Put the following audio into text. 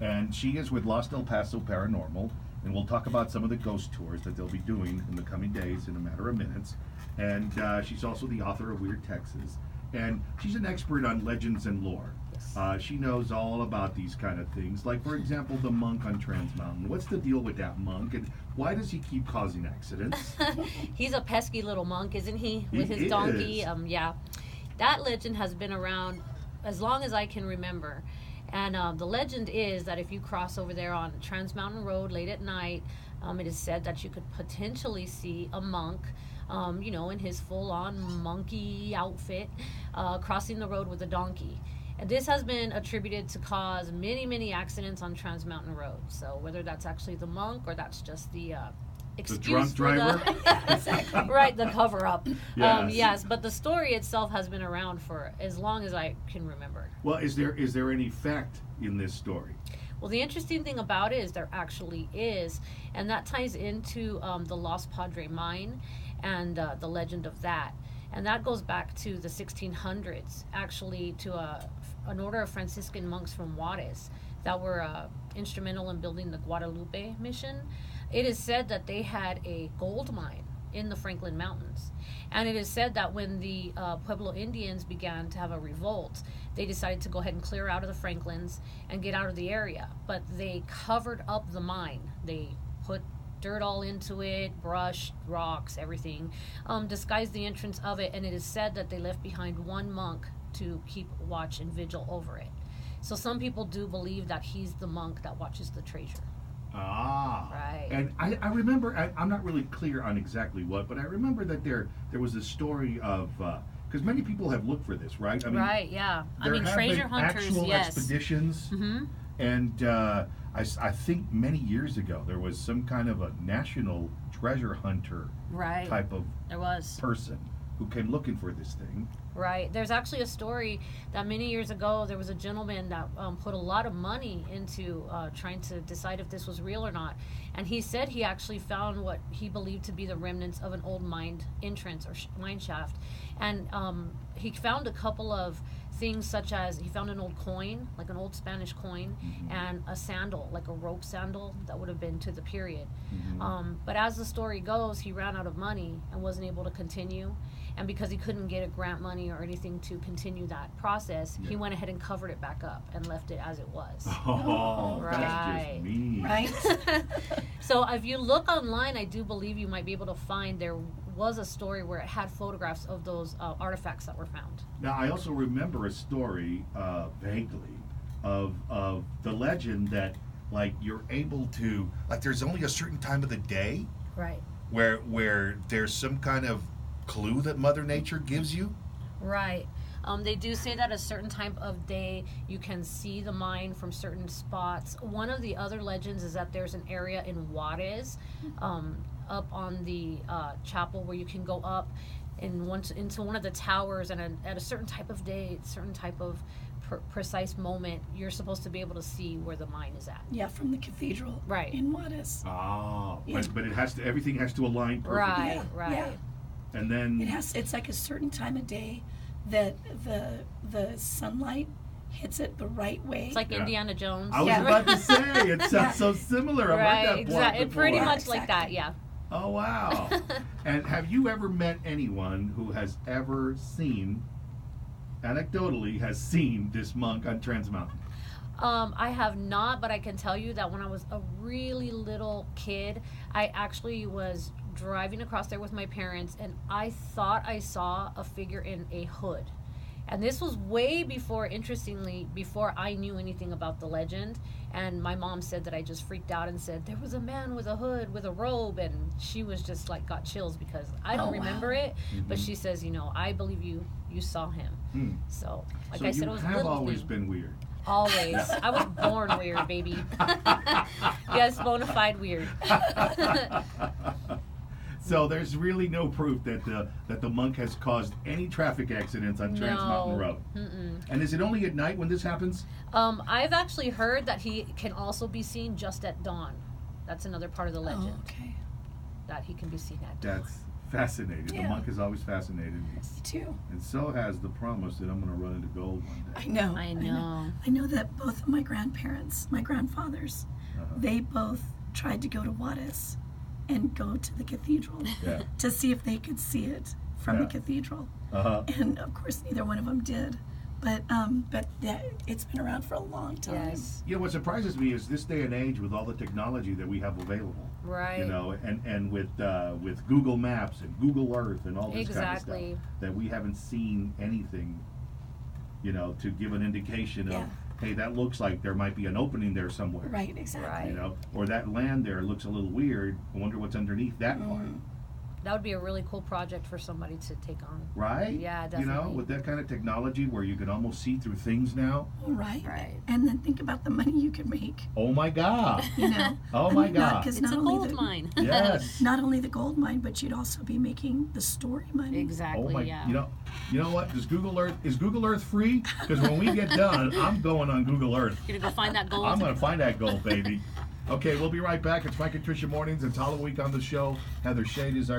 And she is with Lost El Paso Paranormal, and we'll talk about some of the ghost tours that they'll be doing in the coming days in a matter of minutes. And she's also the author of Weird Texas. And she's an expert on legends and lore. Yes. She knows all about these kind of things. Like, for example, the monk on Trans Mountain. What's the deal with that monk, and why does he keep causing accidents? He's a pesky little monk, isn't he? With his donkey. Yeah. That legend has been around as long as I can remember. And the legend is that if you cross over there on Trans Mountain Road late at night, it is said that you could potentially see a monk, in his full-on monkey outfit, crossing the road with a donkey. And this has been attributed to cause many, many accidents on Trans Mountain Road. So whether that's actually the monk or that's just the excuse drunk driver? yeah, exactly. Right, the cover-up. Yes. Yes, but the story itself has been around for as long as I can remember. Well, is there any fact in this story? Well, the interesting thing about it is there actually is, and that ties into the Lost Padre mine and the legend of that. And that goes back to the 1600s, actually, to an order of Franciscan monks from Juarez that were instrumental in building the Guadalupe mission. It is said that they had a gold mine in the Franklin Mountains. And it is said that when the Pueblo Indians began to have a revolt, they decided to go ahead and clear out of the Franklins and get out of the area. But they covered up the mine. They put dirt all into it, brush, rocks, everything, disguised the entrance of it, and it is said that they left behind one monk to keep watch and vigil over it. So some people do believe that he's the monk that watches the treasure. Ah. Right. And I remember, I'm not really clear on exactly what, but I remember that there was a story of, because many people have looked for this, right? I mean, right, yeah. There have treasure been hunters, actual yes. expeditions, Mm-hmm. and I think many years ago there was some kind of a national treasure hunter Right. type of There was. person who came looking for this thing. Right. There's actually a story that many years ago there was a gentleman that put a lot of money into trying to decide if this was real or not. And he said he actually found what he believed to be the remnants of an old mine entrance or mine shaft. And he found a couple of things, such as he found an old coin, like an old Spanish coin, Mm-hmm. and a sandal, like a rope sandal that would have been to the period. Mm-hmm. But as the story goes, he ran out of money and wasn't able to continue. And because he couldn't get a grant money or anything to continue that process, he went ahead and covered it back up and left it as it was. Oh, that's Right. just mean. Right? So if you look online, I do believe you might be able to find there was a story where it had photographs of those artifacts that were found. Now, I also remember a story, vaguely, of the legend that, like, you're able to, like, there's only a certain time of the day Right. where there's some kind of clue that Mother Nature gives you. Right. They do say that a certain time of day you can see the mine from certain spots. One of the other legends is that there's an area in Juarez, up on the chapel, where you can go up into one of the towers, and at a certain type of day, certain type of precise moment, you're supposed to be able to see where the mine is at. Yeah, from the cathedral. Right. In Juarez. Oh, Yeah. but it has to, everything has to align perfectly. Right, Yeah, right. yeah. And then It's like a certain time of day that the sunlight hits it the right way. It's like Yeah. Indiana Jones. I was Yeah. about to say, it sounds so similar. I've Right, heard that exactly. before. Pretty Yeah, much like that, exactly. yeah. Oh, wow. And have you ever met anyone who has ever seen, anecdotally, has seen this monk on Trans Mountain? I have not, but I can tell you that when I was a really little kid, I actually was driving across there with my parents, and I thought I saw a figure in a hood. And this was way before, interestingly, before I knew anything about the legend. And my mom said that I just freaked out and said, there was a man with a hood, with a robe. And she was just like, got chills because I don't Oh, wow. remember it. But Mhm. she says, I believe you saw him. Hmm. So, like So I said, you it was a have little always thing. been weird. Always. I was born weird, baby. Yes, bona fide weird. So there's really no proof that the monk has caused any traffic accidents on Trans Mountain Road. Mm-mm. And is it only at night when this happens? I've actually heard that he can also be seen just at dawn. That's another part of the legend, Oh, okay. that he can be seen at dawn. That's fascinated. Yeah. The monk has always fascinated me. Me too. And so has the promise that I'm going to run into gold one day. I know. I know. I know that both of my grandparents, my grandfathers, they both tried to go to Juarez and go to the cathedral Yeah. to see if they could see it from Yeah. the cathedral. Uh-huh. And of course, neither one of them did. But yeah, it's been around for a long time. Yes. You know, what surprises me is this day and age with all the technology that we have available. Right. You know, and with Google Maps and Google Earth and all this kind of Exactly. stuff, that we haven't seen anything, you know, to give an indication of, Yeah. hey, that looks like there might be an opening there somewhere. Right, exactly. You know, or that land there looks a little weird. I wonder what's underneath that part. That would be a really cool project for somebody to take on. Right? Yeah, You know, definitely. with that kind of technology where you can almost see through things now. Right. Right. And then think about the money you could make. Oh my God. You know. Oh my not- God. 'cause It's not a only gold the, mine. Yes. Not only the gold mine, but you'd also be making the story money. Exactly. Oh my, Yeah. you know what? Is Google Earth free? Because when we get done, I'm going on Google Earth. You're gonna go find that gold. I'm going to find that gold, baby. Okay, we'll be right back. It's Mike and Tricia Mornings. It's Halloween on the show. Heather Shade is our